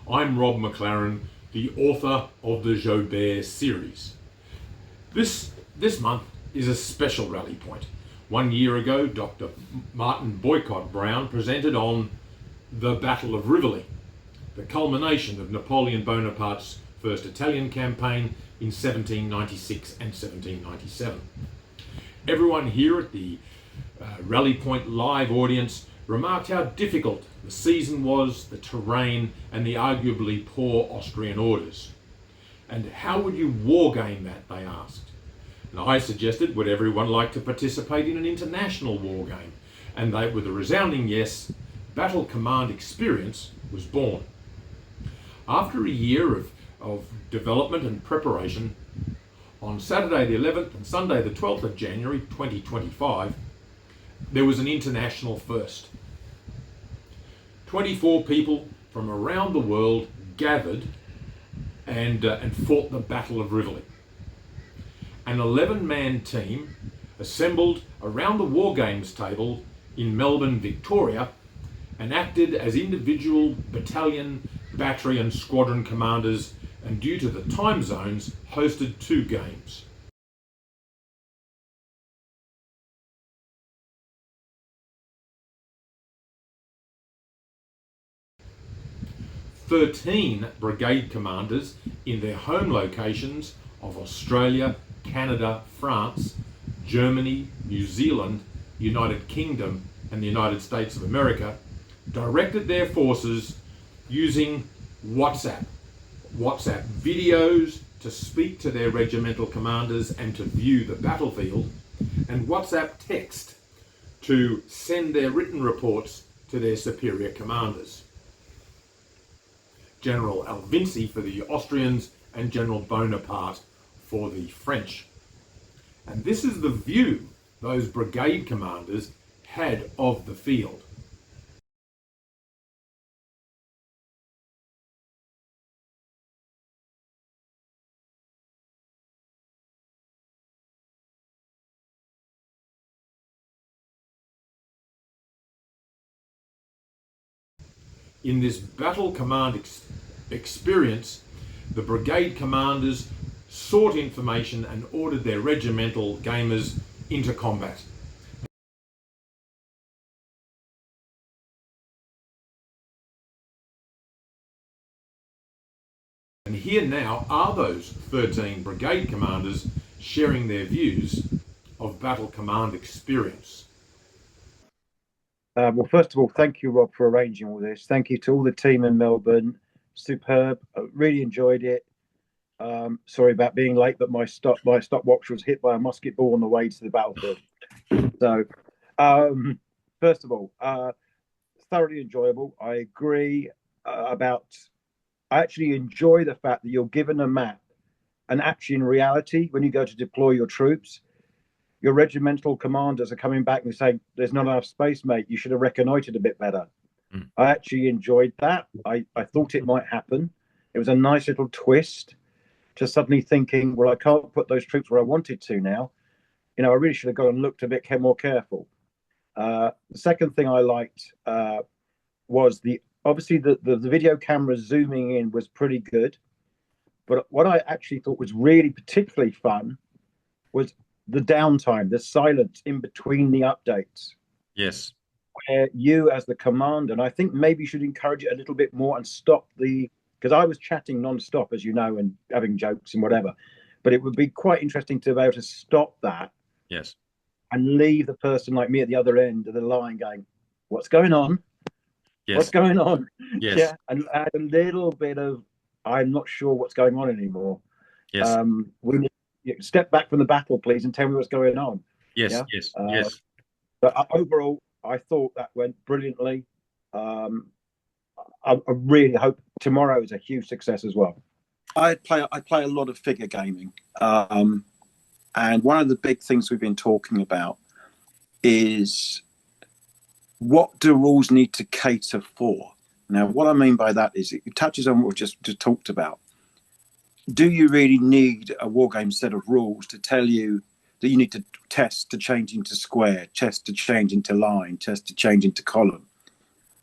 I'm Rob McLaren, the author of the Jobert series. This month is a special rally point. 1 year ago, Dr. Martin Boycott Brown presented on the Battle of Rivoli, the culmination of Napoleon Bonaparte's first Italian campaign in 1796 and 1797. Everyone here at the Rally Point live audience remarked how difficult the season was, the terrain, and the arguably poor Austrian orders. And how would you wargame that, they asked. And I suggested, would everyone like to participate in an international wargame? And they, with a resounding yes, Battle Command Experience was born. After a year of development and preparation, on Saturday the 11th and Sunday the 12th of January 2025, there was an international first. 24 people from around the world gathered and fought the Battle of Rivoli. An 11-man team assembled around the War Games table in Melbourne, Victoria, and acted as individual battalion, battery and squadron commanders, and due to the time zones, hosted 2 games. "13 brigade commanders in their home locations of Australia, Canada, France, Germany, New Zealand, United Kingdom, and the United States of America directed their forces using WhatsApp videos to speak to their regimental commanders and to view the battlefield, and WhatsApp text to send their written reports to their superior commanders. General Alvinci for the Austrians and General Bonaparte for the French. And this is the view those brigade commanders had of the field. In this battle command experience, the brigade commanders sought information and ordered their regimental gamers into combat. And here now are those 13 brigade commanders sharing their views of battle command experience. Well, first of all, thank you, Rob, for arranging all this. Thank you to all the team in Melbourne. Superb. I really enjoyed it. Sorry about being late, but my stopwatch was hit by a musket ball on the way to the battlefield. So, first of all, thoroughly enjoyable. I agree I actually enjoy the fact that you're given a map, and actually in reality, when you go to deploy your troops, your regimental commanders are coming back and saying, there's not enough space, mate. You should have reconnoitered a bit better. I actually enjoyed that. I thought it might happen. It was a nice little twist to suddenly thinking, well, I can't put those troops where I wanted to now. I really should have gone and looked a bit more careful. The second thing I liked was obviously the video camera zooming in was pretty good. But what I actually thought was really particularly fun was the downtime, the silence in between the updates. Yes. Where you as the commander, and I think maybe you should encourage it a little bit more and stop because I was chatting non-stop, as you know, and having jokes and whatever. But it would be quite interesting to be able to stop that. Yes. And leave the person like me at the other end of the line going, what's going on? Yes. What's going on? Yes. Yeah. And add a little bit of, I'm not sure what's going on anymore. Yes. We need to step back from the battle, please, and tell me what's going on. Yes. Yeah? Yes. Yes. But overall, I thought that went brilliantly. I really hope tomorrow is a huge success as well. I play a lot of figure gaming, and one of the big things we've been talking about is what do rules need to cater for. Now, what I mean by that is it touches on what we just talked about. Do you really need a wargame set of rules to tell you that you need to test to change into square, test to change into line, test to change into column?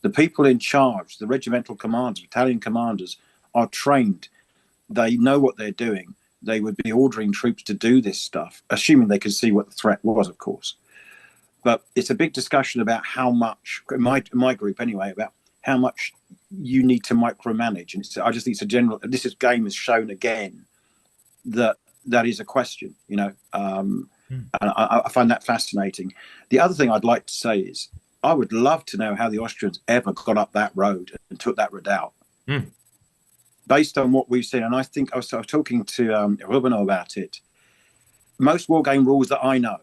The people in charge, the regimental commanders, battalion commanders, are trained. They know what they're doing. They would be ordering troops to do this stuff, assuming they could see what the threat was, of course. But it's a big discussion about how much, in my group anyway, about how much you need to micromanage. And I just think it's a general, this game has shown again that is a question, and I find that fascinating. The other thing I'd like to say is I would love to know how the Austrians ever got up that road and took that redoubt. Based on what we've seen, and I think I was talking to Rubino about it, most war game rules that I know,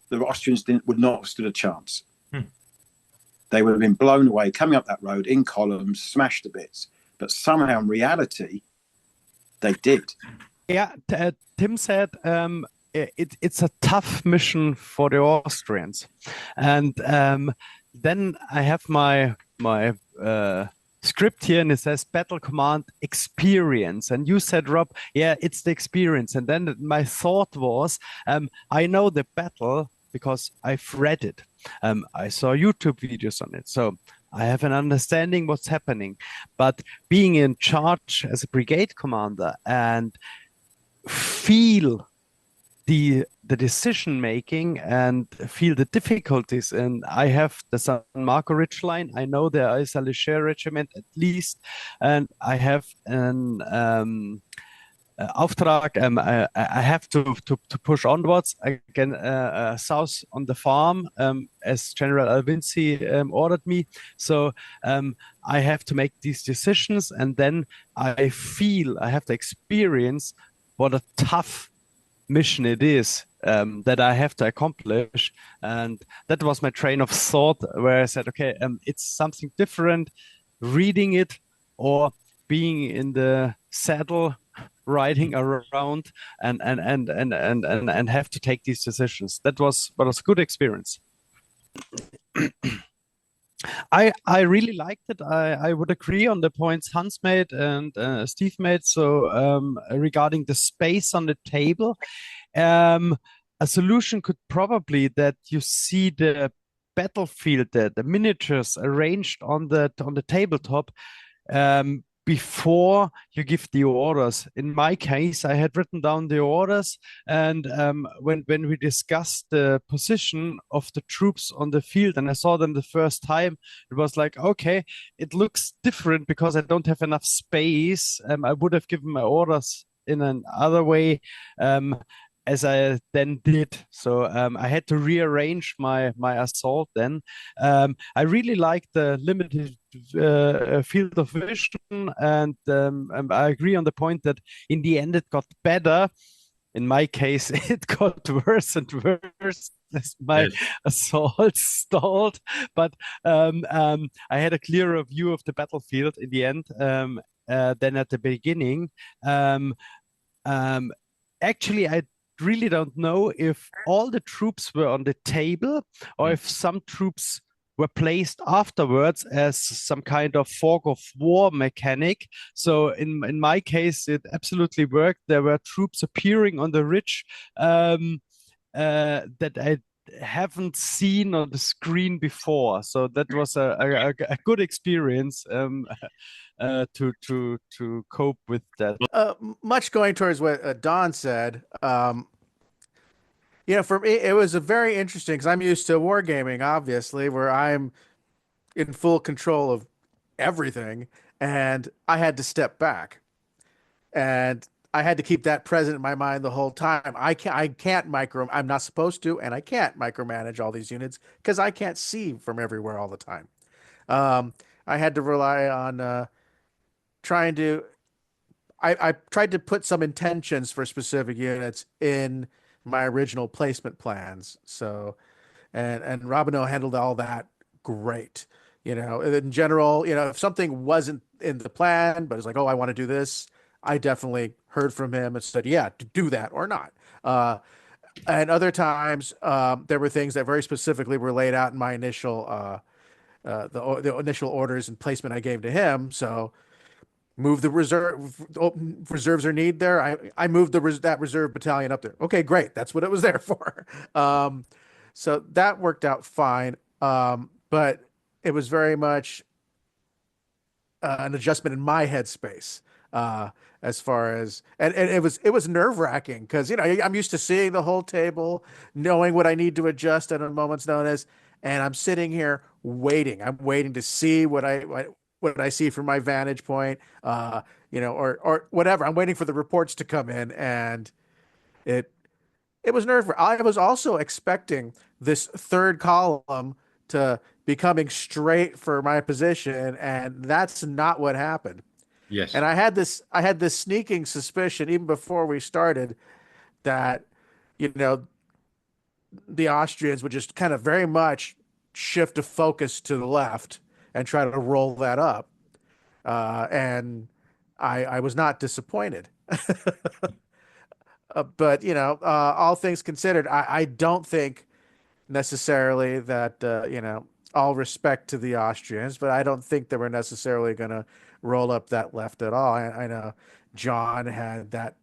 the Austrians would not have stood a chance. They would have been blown away, coming up that road in columns, smashed to bits. But somehow in reality, they did. Yeah, Tim said it's a tough mission for the Austrians. And then I have my script here, and it says battle command experience. And you said, Rob, yeah, it's the experience. And then my thought was, I know the battle because I've read it. I saw YouTube videos on it. So I have an understanding what's happening. But being in charge as a brigade commander and feel the decision making and feel the difficulties, and I have the San Marco Ridge line. I know there is a Leger regiment at least, and I have an Auftrag. I have to push onwards again south on the farm, as General Alvinci ordered me. So I have to make these decisions, and then I feel I have the experience what a tough mission it is that I have to accomplish. And that was my train of thought, where I said, okay, it's something different reading it or being in the saddle riding around and have to take these decisions. That was a good experience. I really liked it. I would agree on the points Hans made and Steve made. So regarding the space on the table, a solution could probably that you see the battlefield, the miniatures arranged on the tabletop before you give the orders. In my case, I had written down the orders, and when we discussed the position of the troops on the field and I saw them the first time, it was like, okay, it looks different because I don't have enough space. I would have given my orders in another way, as I then did. So I had to rearrange my assault then. I really liked the limited field of vision, and I agree on the point that in the end it got better. In my case, it got worse and worse as my assault stalled. But I had a clearer view of the battlefield in the end than at the beginning. Actually, I really don't know if all the troops were on the table or if some troops were placed afterwards as some kind of fog of war mechanic. So in my case, it absolutely worked. There were troops appearing on the ridge that I haven't seen on the screen before. So that was a good experience to cope with that. Much going towards what Don said. For me, it was a very interesting because I'm used to wargaming, obviously, where I'm in full control of everything, and I had to step back, and I had to keep that present in my mind the whole time. I'm not supposed to, and I can't micromanage all these units because I can't see from everywhere all the time. I had to rely on trying to. I tried to put some intentions for specific units in my original placement plans. So, and Robino handled all that great. In general, if something wasn't in the plan, but it's like, oh, I want to do this, I definitely heard from him and said, yeah, to do that or not. And other times, there were things that very specifically were laid out in my initial, the initial orders and placement I gave to him. So, move the reserves are need there. I moved that reserve battalion up there. Okay, great. That's what it was there for. So that worked out fine. But it was very much an adjustment in my headspace. As far as and it was nerve-wracking because I'm used to seeing the whole table, knowing what I need to adjust at a moment's notice, and I'm sitting here waiting. I'm waiting to see what I see from my vantage point, or whatever. I'm waiting for the reports to come in, and it it was nerve. I was also expecting this third column to be coming straight for my position, and that's not what happened. Yes. And I had this sneaking suspicion even before we started that, you know, the Austrians would just kind of very much shift the focus to the left and try to roll that up. And I was not disappointed. But, all things considered, I don't think necessarily that, all respect to the Austrians, but I don't think they were necessarily going to roll up that left at all. I know John had that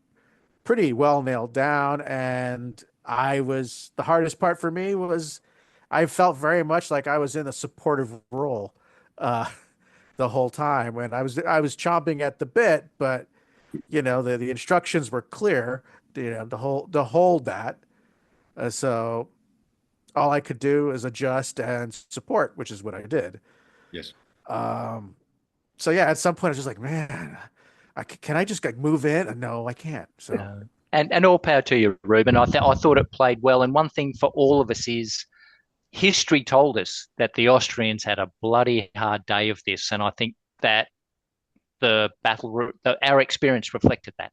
pretty well nailed down, and the hardest part for me was I felt very much like I was in a supportive role the whole time when I was chomping at the bit, but the instructions were clear, to hold that. So all I could do is adjust and support, which is what I did. Yes. So yeah, at some point I was just like, man, can I just like move in? No, I can't. So No. And all power to you, Ruben. I thought it played well. And one thing for all of us is history told us that the Austrians had a bloody hard day of this, and I think that our experience reflected that.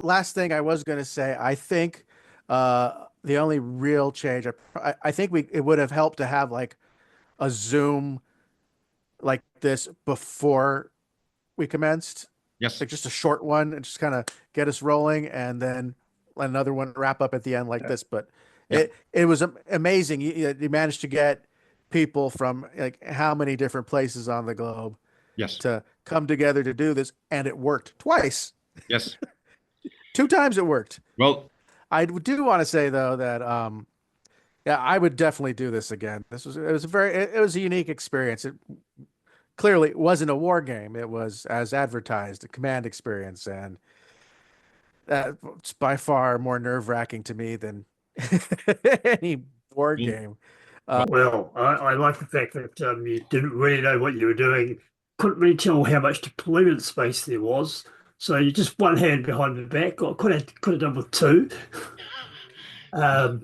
last thing I was going to say, I think the only real change, I think it would have helped to have like a Zoom like this before we commenced. Yes. Like just a short one and just kind of get us rolling, and then another one wrap up at the end like this. But it was amazing. You managed to get people from like how many different places on the globe Yes. to come together to do this, and it worked twice. Yes. 2 times it worked. Well, I do want to say though that yeah, I would definitely do this again. It was a unique experience. It clearly wasn't a war game. It was, as advertised, a command experience, and it's by far more nerve-wracking to me than any board game. Well, I like the fact that you didn't really know what you were doing, couldn't really tell how much deployment space there was. So you just one hand behind the back, or could have done with 2. Yeah,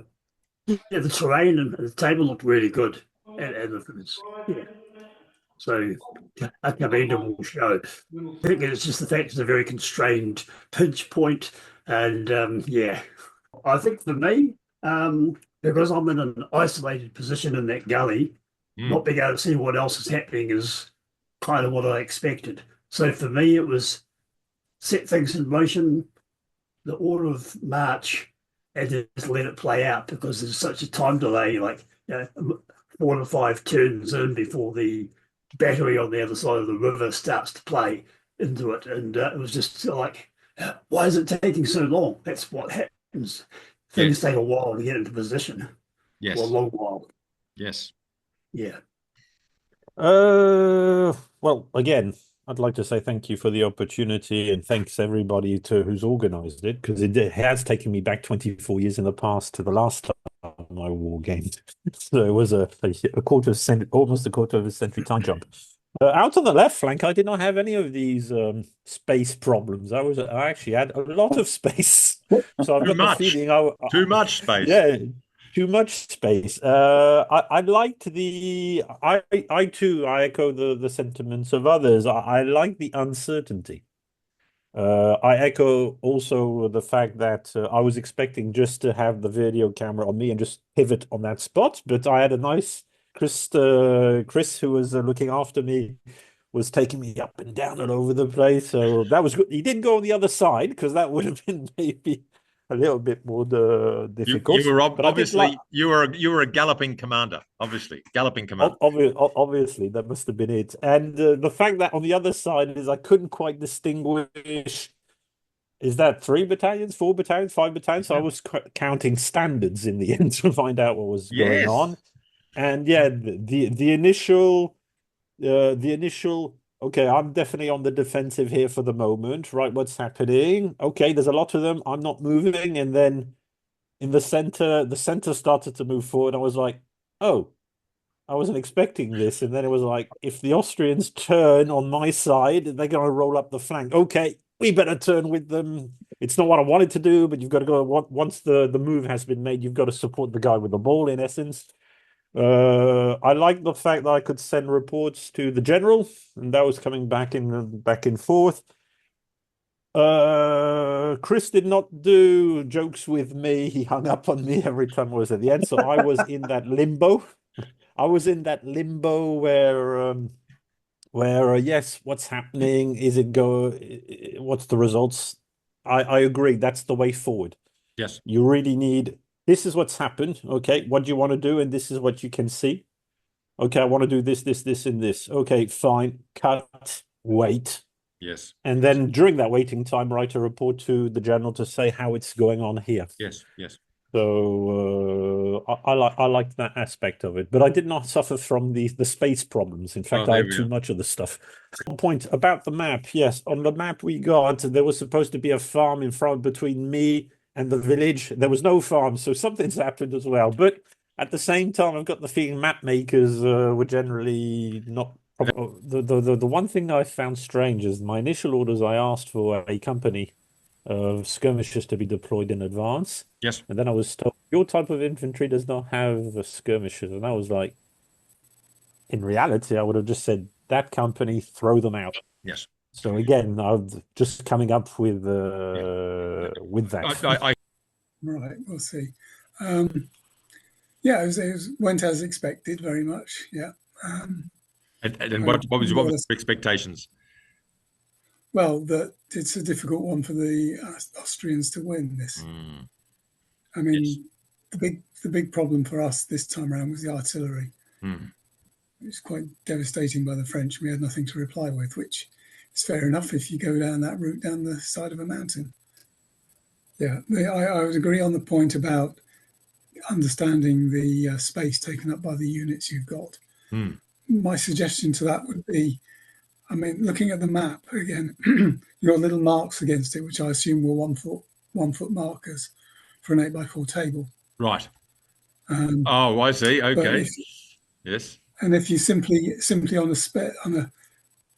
the terrain and the table looked really good, and yeah. So a commendable show. I think it's just the fact it's a very constrained pinch point, and yeah, I think for me, because I'm in an isolated position in that gully, not being able to see what else is happening is kind of what I expected. So for me, it was set things in motion, the order of march, and just let it play out, because there's such a time delay, like 4 to 5 turns in before the battery on the other side of the river starts to play into it. And it was just like, why is it taking so long? That's what happens. Things take a while to get into position. yes. Or a long while. Yes. Yeah. Well, again, I'd like to say thank you for the opportunity, and thanks everybody who's organized it, because it has taken me back 24 years in the past to the last time I war gamed. So it was almost a quarter of a century time jump. Out on the left flank, I did not have any of these space problems. I actually had a lot of space. So I've got the feeling Too much space. Yeah. Too much space. I liked I too, I echo the sentiments of others. I like the uncertainty. I echo also the fact that I was expecting just to have the video camera on me and just pivot on that spot, but I had a nice Chris, who was looking after me, was taking me up and down all over the place. So that was good. He didn't go on the other side, because that would have been maybe a little bit more difficult. You were obviously you were a galloping commander. Obviously, galloping commander. Obviously, that must have been it. And the fact that on the other side is I couldn't quite distinguish. Is that 3 battalions, 4 battalions, 5 battalions? So I was counting standards in the end to find out what was going on. And yeah, the initial the initial, okay, I'm definitely on the defensive here for the moment, right? What's happening? Okay, there's a lot of them. I'm not moving. And then in the center started to move forward. I was like, oh, I wasn't expecting this. And then it was like, if the Austrians turn on my side, they're going to roll up the flank. Okay, we better turn with them. It's not what I wanted to do, but you've got to go. Once the move has been made, you've got to support the guy with the ball, in essence. I like the fact that I could send reports to the general, and that was coming back and forth. Chris did not do jokes with me. He hung up on me every time I was at the end. So I was in that limbo. I was in that limbo where yes, what's happening? Is it go? What's the results? I agree. That's the way forward. Yes. You really need. This is what's happened. Okay, what do you want to do? And this is what you can see. Okay, I want to do this, and this. Okay, fine. Cut. Wait. Yes. And then during that waiting time, write a report to the general to say how it's going on here. Yes. Yes. So I liked that aspect of it, but I did not suffer from the space problems. In fact, I had too much of the stuff. One point about the map. Yes, on the map we got, there was supposed to be a farm in front between me and the village. There was no farm, so something's happened as well. But at the same time, I've got the feeling map makers were generally not. The one thing I found strange is my initial orders. I asked for a company of skirmishers to be deployed in advance. Yes. And then I was told, your type of infantry does not have skirmishers. And I was like, in reality, I would have just said, that company, throw them out. Yes. So again, I'm just coming up with that. Right, we'll see. Yeah, it went as expected, very much. Yeah. And what was your expectations? Well, that it's a difficult one for the Austrians to win this. I mean, yes. the big problem for us this time around was the artillery. It was quite devastating by the French. We had nothing to reply with, which is fair enough if you go down that route down the side of a mountain. Yeah, I would agree on the point about understanding the space taken up by the units you've got. My suggestion to that would be, I mean, looking at the map again, your little marks against it, which I assume were 1 foot markers for an 8x4 table. Right. Oh, I see. Okay. Yes. And if you simply on a bit of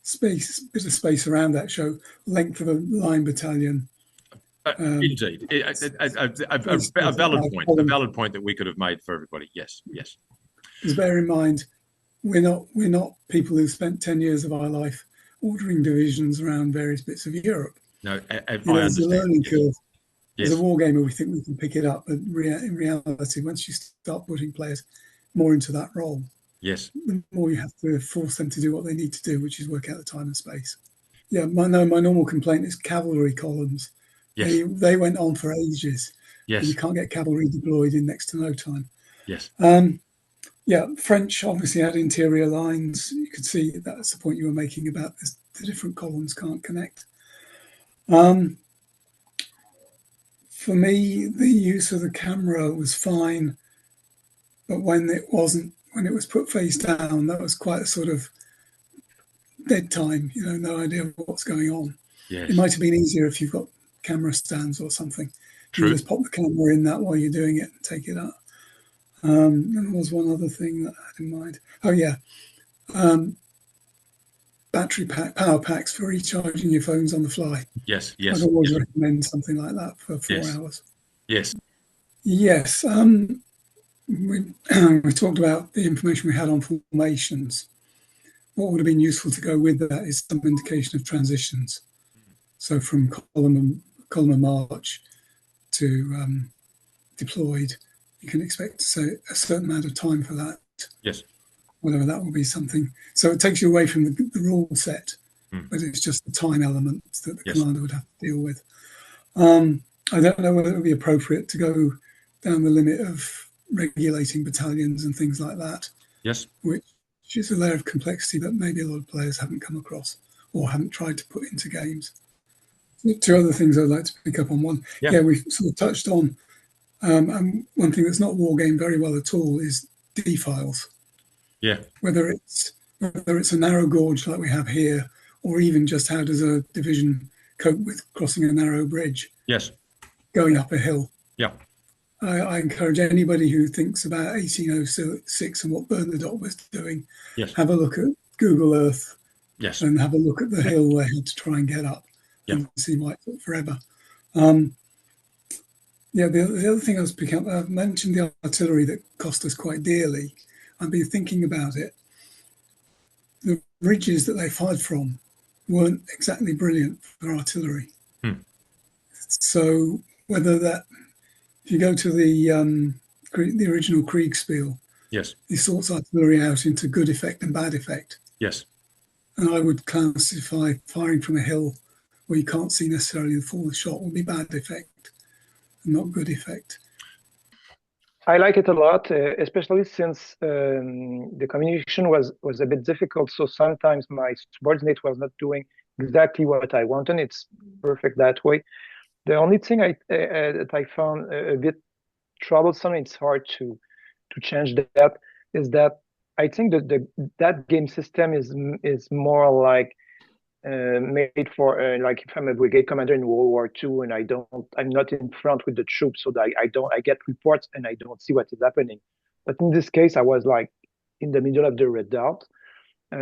space around that, show length of a line battalion. Indeed, a valid point that we could have made for everybody. Yes, yes. Because bear in mind, we're not people who've spent 10 years of our life ordering divisions around various bits of Europe. No, I there's a learning curve. Yes. As a wargamer, we think we can pick it up, but in reality, once you start putting players more into that role, yes, the more you have to force them to do what they need to do, which is work out the time and space. Yeah, my normal complaint is cavalry columns. Yes. They went on for ages. Yes. You can't get cavalry deployed in next to no time. Yes. Yeah, French obviously had interior lines. You could see that's the point you were making about this, the different columns can't connect. For me, the use of the camera was fine, but when it was put face down, that was quite a sort of dead time. No idea what's going on. Yes. It might have been easier if you've got camera stands or something. True. You just pop the camera in that while you're doing it and take it out. And there was one other thing that I had in mind. Oh yeah, battery power packs for recharging your phones on the fly. Yes, yes. I'd always recommend something like that for 4 hours. Yes. Yes. We talked about the information we had on formations. What would have been useful to go with that is some indication of transitions. So from column and march to deployed, you can expect a certain amount of time for that. Yes. Whatever that will be, something. So it takes you away from the rule set, but it's just the time element that the commander would have to deal with. I don't know whether it would be appropriate to go down the limit of regulating battalions and things like that. Yes. Which is a layer of complexity that maybe a lot of players haven't come across or haven't tried to put into games. 2 other things I'd like to pick up on. One, we've sort of touched on, and one thing that's not wargamed very well at all is D-files. Yeah. Whether it's whether it's a narrow gorge like we have here, or even just how does a division cope with crossing a narrow bridge, Yes. going up a hill. Yeah. I encourage anybody who thinks about 1806 and what Bernadotte was doing, Yes. have a look at Google Earth. Yes. And have a look at the hill they had to try and get up. Yeah. You can see why it took forever. The other thing I was picking up, I mentioned the artillery that cost us quite dearly. I've been thinking about it. The ridges that they fired from weren't exactly brilliant for artillery. So whether that, if you go to the original Kriegspiel, yes, he sorts artillery out into good effect and bad effect. Yes. And I would classify firing from a hill where you can't see necessarily the full shot will be bad effect, not good effect. I like it a lot, especially since the communication was a bit difficult. So sometimes my subordinate was not doing exactly what I wanted. It's perfect that way. The only thing that I found a bit troublesome, it's hard to change that, is that I think that that game system is more like made for like if I'm a brigade commander in World War II and I'm not in front with the troops, so that I get reports and I don't see what is happening. But in this case, I was like in the middle of the redoubt.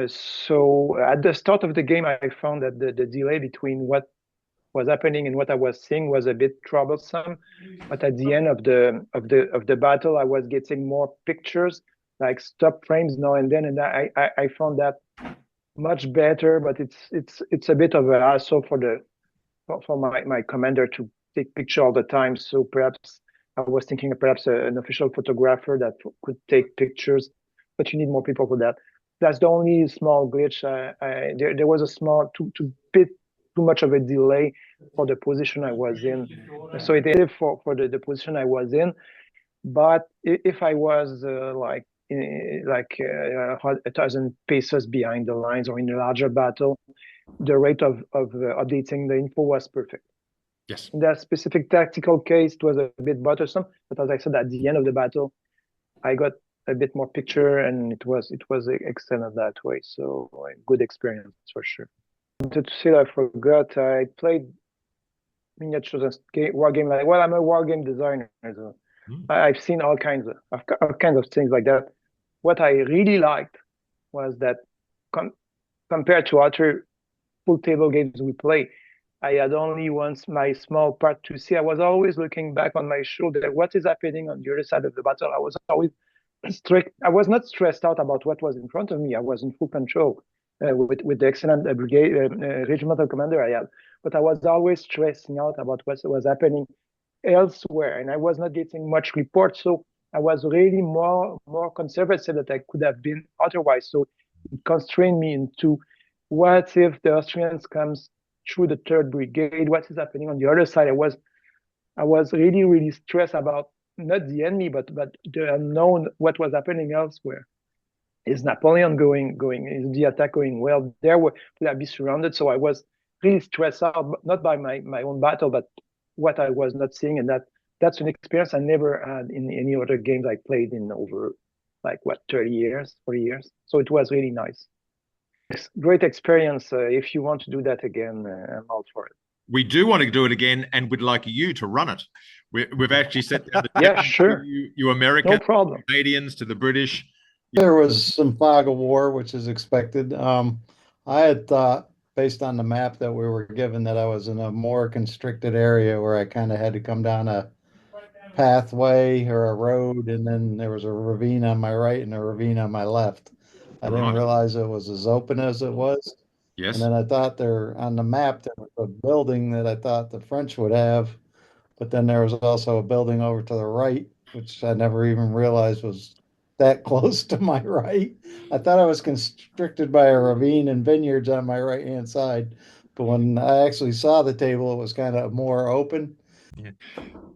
So at the start of the game, I found that the delay between what was happening and what I was seeing was a bit troublesome. But at the end of the battle, I was getting more pictures, like stop frames now and then, and I found that much better. But it's a bit of a hassle for my commander to take picture all the time. So perhaps I was thinking of perhaps an official photographer that could take pictures, but you need more people for that. That's the only small glitch. There was a small bit too much of a delay for the position I was in. So it is for the position I was in. But if I was like 1,000 paces behind the lines or in a larger battle, the rate of updating the info was perfect. Yes. In that specific tactical case, it was a bit bothersome. But as I said, at the end of the battle, I got a bit more picture, and it was excellent that way. So a good experience for sure. I wanted to say that I forgot. I played miniatures and war game. Like, well, I'm a war game designer. So I've seen all kinds of things like that. What I really liked was that compared to other full table games we play, I had only once my small part to see. I was always looking back on my shoulder. What is happening on the other side of the battle? I was always strict. I was not stressed out about what was in front of me. I was in full control with the excellent brigade regimental commander I had. But I was always stressing out about what was happening elsewhere, and I was not getting much report. So I was really more conservative than I could have been otherwise. So it constrained me into what if the Austrians comes through the third brigade? What is happening on the other side? I was really stressed about not the enemy, but the unknown, what was happening elsewhere. Is Napoleon going? Is the attack going well? Will I be surrounded? So I was really stressed out, not by my own battle, but what I was not seeing. And that's an experience I never had in any other games I played in over 30 years, 40 years. So it was really nice. Great experience. If you want to do that again, I'm all for it. We do want to do it again, and we'd like you to run it. We've actually set down the yeah, sure. You American, no problem. Canadians to the British. There was some fog of war, which is expected. I had thought, based on the map that we were given, that I was in a more constricted area where I kind of had to come down a pathway or a road, and then there was a ravine on my right and a ravine on my left. I didn't realize it was as open as it was. Yes. And then I thought on the map, there was a building that I thought the French would have, but then there was also a building over to the right, which I never even realized was that close to my right. I thought I was constricted by a ravine and vineyards on my right-hand side. But when I actually saw the table, it was kind of more open. Yeah.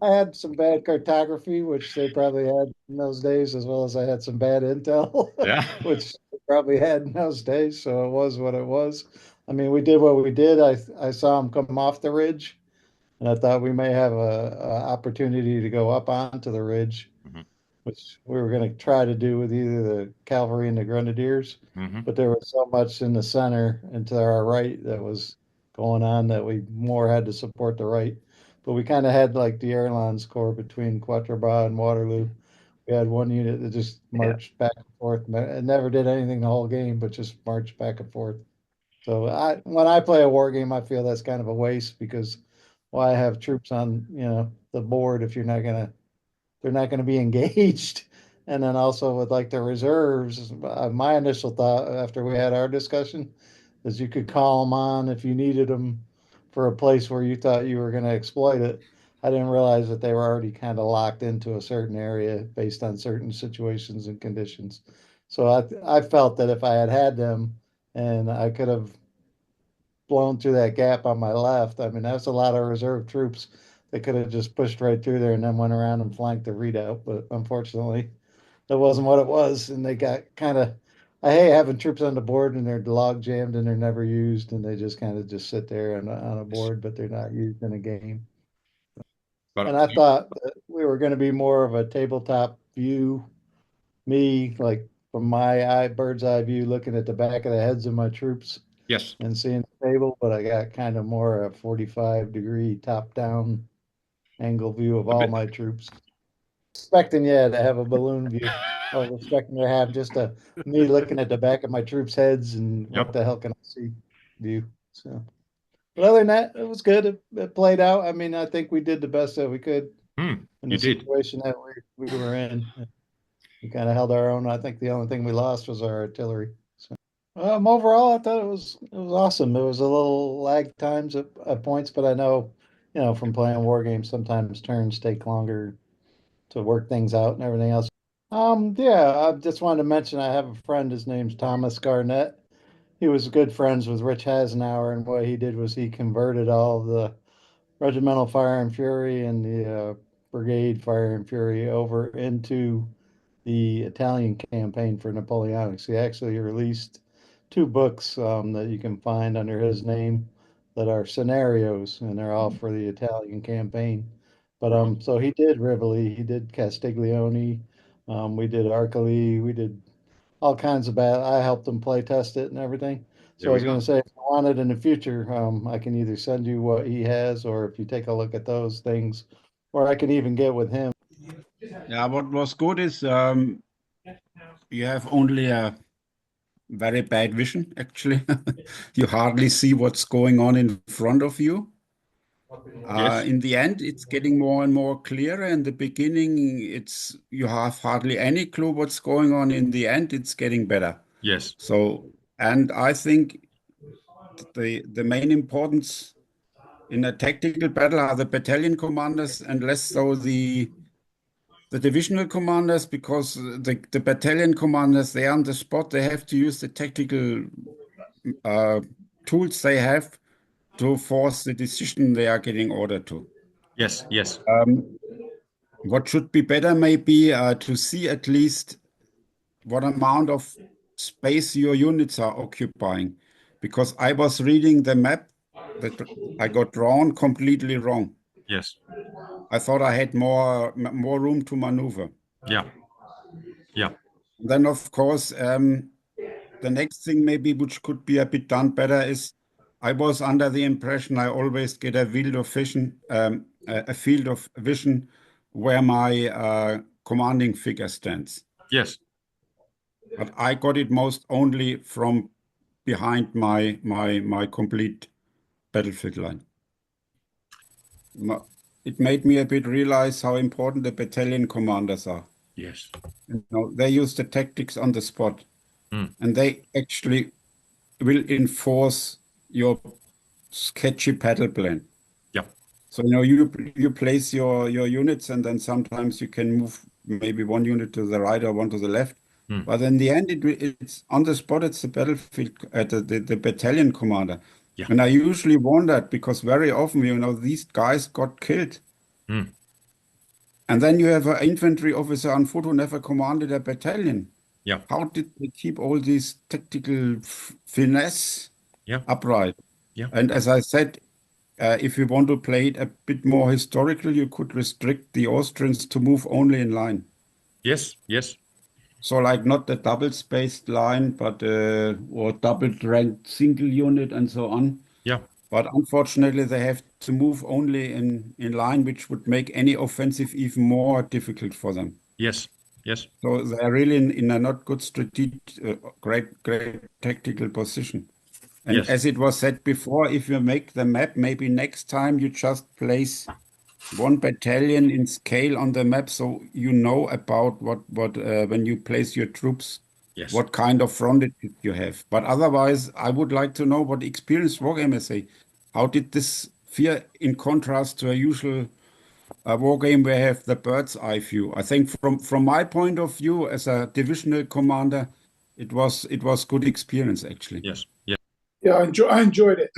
I had some bad cartography, which they probably had in those days, as well as I had some bad intel, yeah. which they probably had in those days. So it was what it was. I mean, we did what we did. I saw them come off the ridge, and I thought we may have a opportunity to go up onto the ridge. which we were going to try to do with either the cavalry and the grenadiers. Mm-hmm. But there was so much in the center and to our right that was going on that we more had to support the right. But we kind of had like the Airlines Corps between Quatre Bras and Waterloo. We had one unit that just marched back and forth. It never did anything the whole game, but just marched back and forth. So when I play a war game, I feel that's kind of a waste because why have troops on, the board if they're not gonna be engaged. And then also with like the reserves, my initial thought after we had our discussion is you could call them on if you needed them for a place where you thought you were going to exploit it. I didn't realize that they were already kind of locked into a certain area based on certain situations and conditions. So I felt that if I had had them and I could have blown through that gap on my left, I mean, that's a lot of reserve troops. They could have just pushed right through there and then went around and flanked the redoubt. But unfortunately, that wasn't what it was. And they got kind of, I hate having troops on the board and they're log jammed and they're never used and they just kind of just sit there on a board, but they're not used in a game. And I thought that we were going to be more of a tabletop view, me like from my bird's eye view, looking at the back of the heads of my troops. Yes. And seeing the table, but I got kind of more a 45-degree top down angle view of all my troops. Expecting, to have a balloon view. I was expecting to have just me looking at the back of my troops' heads and what the hell can I see view. So, but other than that, it was good. It played out. I mean, I think we did the best that we could in the situation that we were in. We kind of held our own. I think the only thing we lost was our artillery. So, overall, I thought it was awesome. It was a little lag times at points, but I know, from playing war games, sometimes turns take longer to work things out and everything else. I just wanted to mention I have a friend. His name's Thomas Garnett. He was good friends with Rich Hasenauer, and what he did was he converted all the regimental Fire and Fury and the brigade Fire and Fury over into the Italian campaign for Napoleonics. He actually released two books that you can find under his name that are scenarios, and they're all for the Italian campaign. But so he did Rivoli, he did Castiglione, we did Arcoli, we did all kinds of bad. I helped him play test it and everything. So I was going to say, if you want it in the future, I can either send you what he has, or if you take a look at those things, or I can even get with him. Yeah, what was good is you have only a very bad vision, actually. You hardly see what's going on in front of you. In the end, it's getting more and more clear. In the beginning, you have hardly any clue what's going on. In the end, it's getting better. Yes. So, and I think the main importance in a tactical battle are the battalion commanders and less so the divisional commanders, because the battalion commanders, they are on the spot. They have to use the tactical tools they have to force the decision they are getting ordered to. Yes, yes. What should be better may be to see at least what amount of space your units are occupying, because I was reading the map that I got drawn completely wrong. Yes. I thought I had more room to maneuver. Yeah. Yeah. Then, of course, the next thing maybe which could be a bit done better is I was under the impression I always get a field of vision where my commanding figure stands. Yes. But I got it most only from behind my complete battlefield line. It made me a bit realize how important the battalion commanders are. Yes. They use the tactics on the spot, and they actually will enforce your sketchy battle plan. Yeah. So you place your units, and then sometimes you can move maybe one unit to the right or one to the left. But in the end, it's on the spot. It's the battlefield at the battalion commander. Yeah. And I usually wondered because very often these guys got killed. And then you have an infantry officer on foot who never commanded a battalion. Yeah. How did they keep all these tactical finesse upright? Yeah. And as I said, if you want to play it a bit more historical, you could restrict the Austrians to move only in line. Yes, yes. So like not the double-spaced line, but or double-ranked single unit and so on. Yeah. But unfortunately, they have to move only in line, which would make any offensive even more difficult for them. Yes, yes. So they are really in a not good strategic, great tactical position. And Yes. as it was said before, if you make the map, maybe next time you just place one battalion in scale on the map, so you know about what when you place your troops, Yes. what kind of frontage you have. But otherwise, I would like to know what experienced wargamers say. How did this feel in contrast to a usual war game where you have the bird's eye view? I think from my point of view as a divisional commander, it was good experience actually. Yes. Yes. Yeah, I enjoyed it.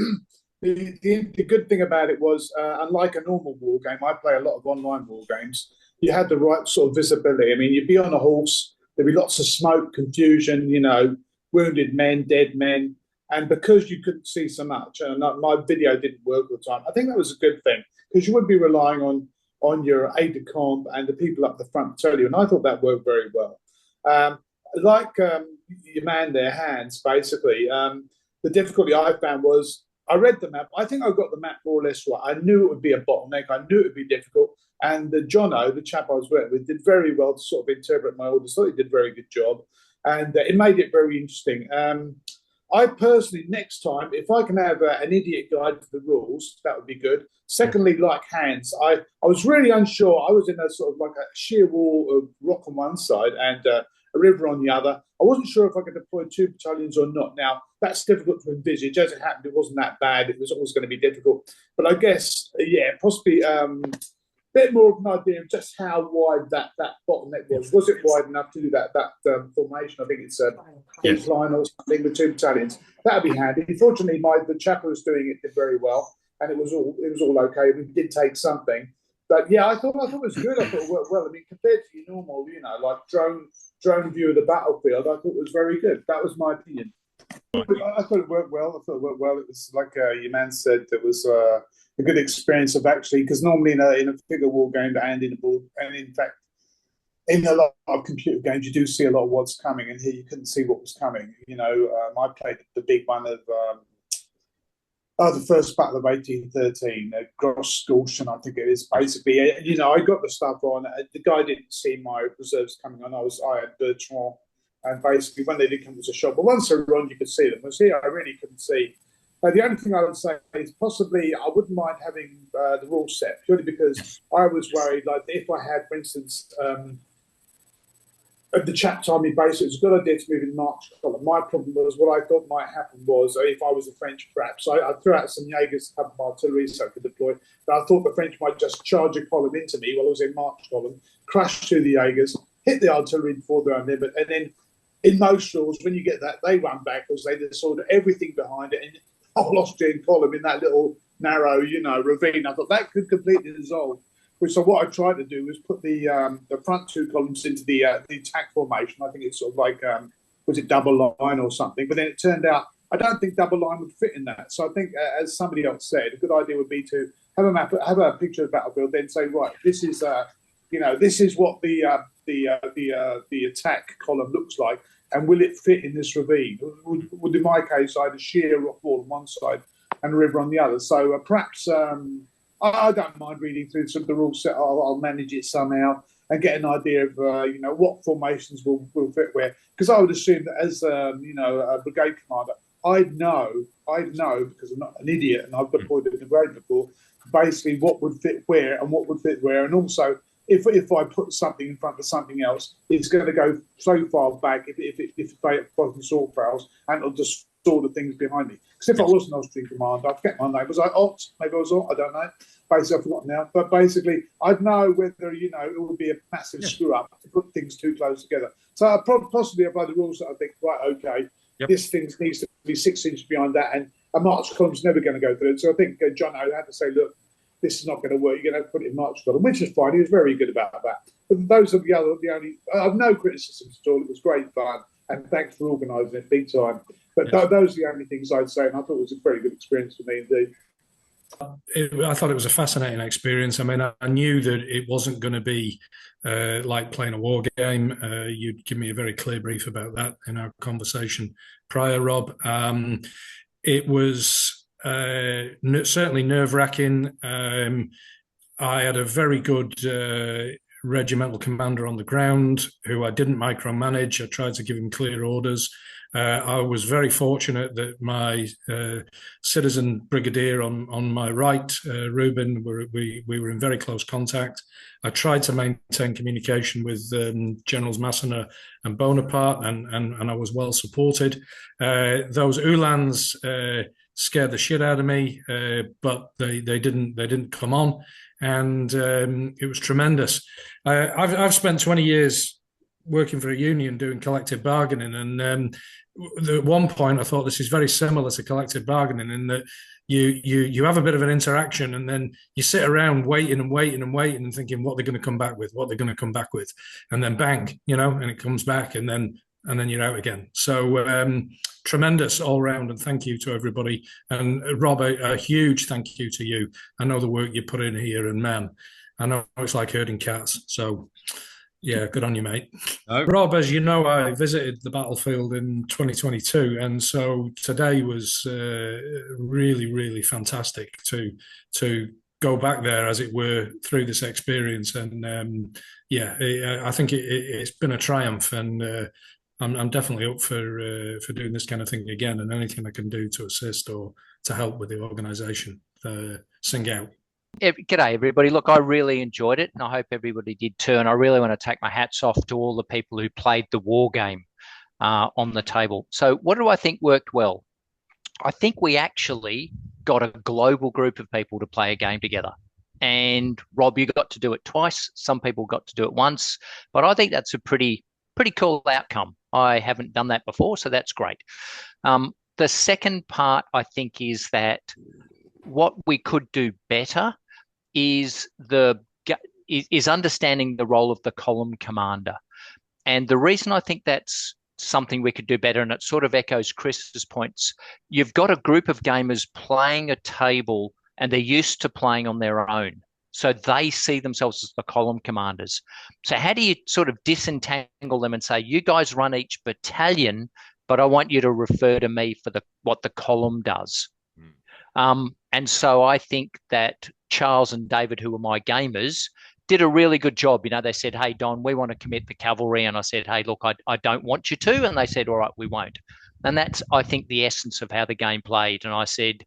The good thing about it was, unlike a normal war game, I play a lot of online war games. You had the right sort of visibility. I mean, you'd be on a horse, there'd be lots of smoke, confusion, wounded men, dead men, and because you couldn't see so much, and my video didn't work all the time. I think that was a good thing because you would be relying on your aide de camp and the people up the front to tell you, and I thought that worked very well. Your man there, Hans, basically. The difficulty I found was I read the map. I think I got the map more or less right. I knew it would be a bottleneck. I knew it would be difficult. And Jono, the chap I was working with, did very well to sort of interpret my orders. I thought he did a very good job. And it made it very interesting. I personally, next time, if I can have an idiot guide to the rules, that would be good. Secondly, like Hans, I was really unsure. I was in a sort of like a sheer wall of rock on one side and a river on the other. I wasn't sure if I could deploy 2 battalions or not. Now, that's difficult to envisage. As it happened, it wasn't that bad. It was always going to be difficult. But I guess, possibly a bit more of an idea of just how wide that bottleneck was. Was it wide enough to do that formation? I think it's a incline or something with 2 battalions. That would be handy. Fortunately, the chap who was doing it did very well, and it was all okay. We did take something. But yeah, I thought it was good. I thought it worked well. I mean, compared to your normal, like drone view of the battlefield, I thought it was very good. That was my opinion. I thought it worked well. It was like your man said. It was a good experience of actually, because normally in a figure war game and in fact in a lot of computer games you do see a lot of what's coming, and here you couldn't see what was coming. I played the big one of the first Battle of 1813, Gross-Scorchen, I think it is. Basically, I got the stuff on. The guy didn't see my reserves coming on. I had Bertrand, and basically when they did come, it was a shot. But once they were on, you could see them. Whereas here, I really couldn't see. The only thing I would say is possibly I wouldn't mind having the rule set, purely because I was worried, like if I had, for instance, the chap told me basically it's a good idea to move in March column. My problem was what I thought might happen was if I was the French, perhaps I threw out some Jaegers, a couple of artillery so I could deploy. But I thought the French might just charge a column into me while I was in March column, crash through the Jaegers, hit the artillery before they're on limit, and then in most rules, when you get that, they run backwards. They disorder everything behind it, and the whole Austrian column in that little narrow, ravine. I thought that could completely dissolve. So what I tried to do was put the front 2 columns into the attack formation. I think it's sort of like was it double line or something? But then it turned out I don't think double line would fit in that. So I think, as somebody else said, a good idea would be to have a map, have a picture of the battlefield, then say, right, this is what the attack column looks like, and will it fit in this ravine? Would in my case, I had a sheer rock wall on one side and a river on the other. So perhaps. I don't mind reading through some of the rule set. I'll manage it somehow and get an idea of what formations will fit where. Because I would assume that as a brigade commander, I'd know because I'm not an idiot and I've deployed the brigade before. Basically, what would fit where and what would fit where, and also if I put something in front of something else, it's going to go so far back if it doesn't sort fails, and it'll just sort the things behind me. Because if I was an Austrian commander, I'd forget my name. Was I Ott? Maybe I was Ott. I don't know. Basically, I've forgotten now. But basically, I'd know whether it would be a massive screw up to put things too close together. So I possibly apply the rules that I think, right, okay, this thing needs to be 6 inches behind that, and a march column's never going to go through it. So I think John O had to say, look, this is not going to work. You're going to have to put it in march column, which is fine. He was very good about that. But those are the only. I have no criticisms at all. It was great fun, and thanks for organising it big time. But those are the only things I'd say, and I thought it was a very good experience for me indeed. I thought it was a fascinating experience. I mean, I knew that it wasn't going to be like playing a war game. You'd give me a very clear brief about that in our conversation prior, Rob. It was certainly nerve-wracking. I had a very good regimental commander on the ground who I didn't micromanage. I tried to give him clear orders. I was very fortunate that my citizen brigadier on my right, Ruben, we were in very close contact. I tried to maintain communication with Generals Massenet and Bonaparte, and I was well supported. Those Uhlans scared the shit out of me, but they didn't come on, and it was tremendous. I've spent 20 years working for a union doing collective bargaining, and at one point I thought this is very similar to collective bargaining in that you have a bit of an interaction, and then you sit around waiting and thinking what they're going to come back with, and then bang, and it comes back, and then you're out again. So tremendous all round, and thank you to everybody. And Rob, a huge thank you to you. I know the work you put in here, and man, I know it's like herding cats. So yeah, good on you, mate. Rob, as you know, I visited the battlefield in 2022, and so today was really, really fantastic to go back there, as it were, through this experience. And I think it's been a triumph, and I'm definitely up for doing this kind of thing again, and anything I can do to assist or to help with the organisation, sing out. G'day, everybody. Look, I really enjoyed it, and I hope everybody did too. And I really want to take my hats off to all the people who played the war game on the table. So what do I think worked well? I think we actually got a global group of people to play a game together. And Rob, you got to do it twice. Some people got to do it once. But I think that's a pretty cool outcome. I haven't done that before, so that's great. The second part, I think, is that what we could do better is understanding the role of the column commander. And the reason I think that's something we could do better, and it sort of echoes Chris's points, you've got a group of gamers playing a table and they're used to playing on their own. So they see themselves as the column commanders. So how do you sort of disentangle them and say, you guys run each battalion, but I want you to refer to me for what the column does? And so I think that Charles and David, who were my gamers, did a really good job. They said, hey, Don, we want to commit the cavalry. And I said, hey, look, I don't want you to. And they said, all right, we won't. And that's, I think, the essence of how the game played. And I said,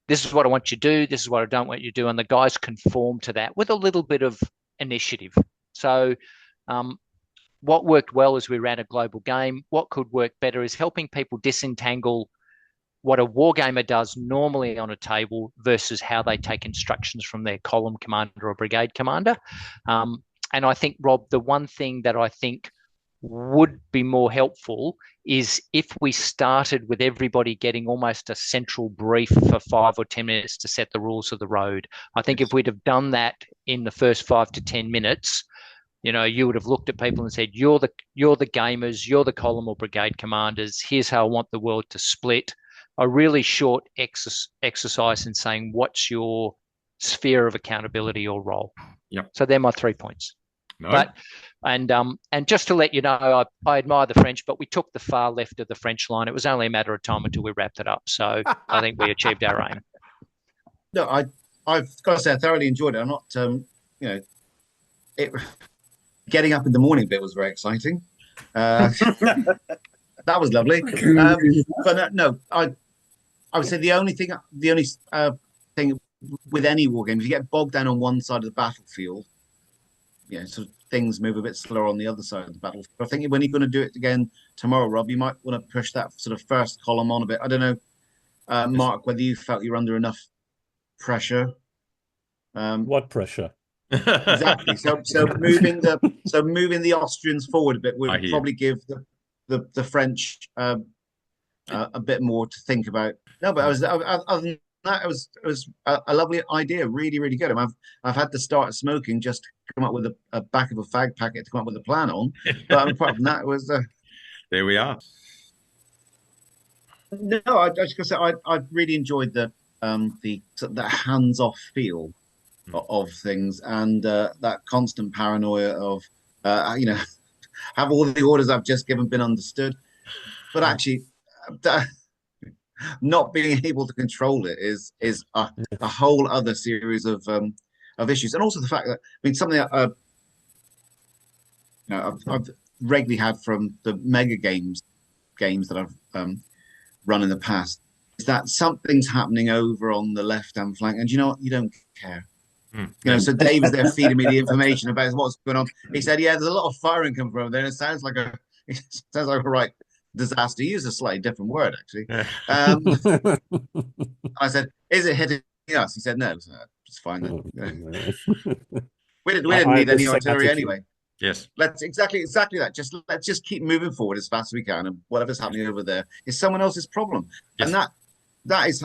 this is what I want you to do. This is what I don't want you to do. And the guys conformed to that with a little bit of initiative. So what worked well is we ran a global game. What could work better is helping people disentangle what a wargamer does normally on a table versus how they take instructions from their column commander or brigade commander. And I think, Rob, the one thing that I think would be more helpful is if we started with everybody getting almost a central brief for 5 or 10 minutes to set the rules of the road. I think if we'd have done that in the first 5 to 10 minutes, you would have looked at people and said, you're the gamers, you're the column or brigade commanders, here's how I want the world to split. A really short exercise in saying what's your sphere of accountability or role. Yep. So they're my 3 points. No. And just to let you know, I admire the French, but we took the far left of the French line. It was only a matter of time until we wrapped it up. So I think we achieved our aim. No, I've got to say I thoroughly enjoyed it. I'm not, getting up in the morning bit was very exciting. That was lovely. But no, I would say the only thing with any war game, if you get bogged down on one side of the battlefield, sort of things move a bit slower on the other side of the battlefield. I think when you're going to do it again tomorrow, Rob, you might want to push that sort of first column on a bit. I don't know, Mark, whether you felt you were under enough pressure. What pressure? Exactly. So moving the Austrians forward a bit would probably give the French a bit more to think about. No, but other than that, it was a lovely idea. Really, really good. I've had to start smoking just to come up with a back of a fag packet to come up with a plan on. But apart from that, it was. There we are. No, I just gonna say I really enjoyed the that hands-off feel of things, and that constant paranoia of have all the orders I've just given been understood, but actually not being able to control it is a whole other series of issues, and also the fact that something that I've regularly had from the mega games that I've run in the past is that something's happening over on the left-hand flank, and you know what? You don't care. So Dave was there feeding me the information about what's going on. He said, "Yeah, there's a lot of firing coming from there, and it sounds like a right disaster." He used a slightly different word, actually. I said, "Is it hitting us?" He said, "No, it's fine." We didn't need any artillery anyway. Yes. Exactly that. Let's just keep moving forward as fast as we can, and whatever's happening over there is someone else's problem. Yes. And that is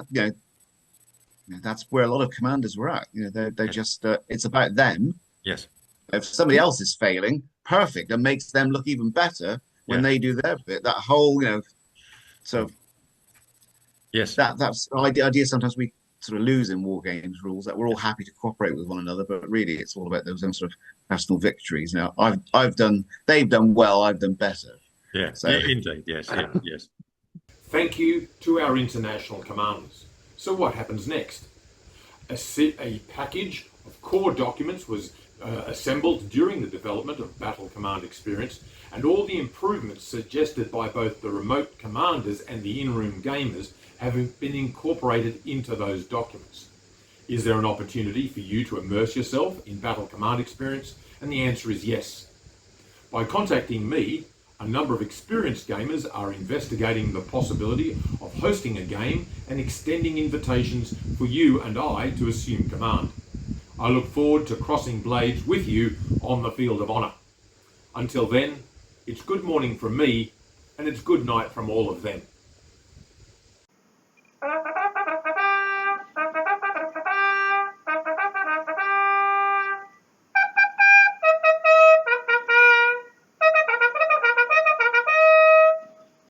that's where a lot of commanders were at. They're just it's about them. Yes. If somebody else is failing, perfect. It makes them look even better when they do their bit. That whole so yes, that's the idea. Sometimes we sort of lose in war games rules that we're all happy to cooperate with one another, but really it's all about those sort of personal victories. Now they've done well, I've done better. Yeah, so, indeed, yes. Thank you to our international commanders. So what happens next? A package of core documents was assembled during the development of Battle Command Experience, and all the improvements suggested by both the remote commanders and the in-room gamers have been incorporated into those documents. Is there an opportunity for you to immerse yourself in Battle Command Experience? And the answer is yes. By contacting me, a number of experienced gamers are investigating the possibility of hosting a game and extending invitations for you and I to assume command. I look forward to crossing blades with you on the field of honour. Until then, it's good morning from me, and it's good night from all of them.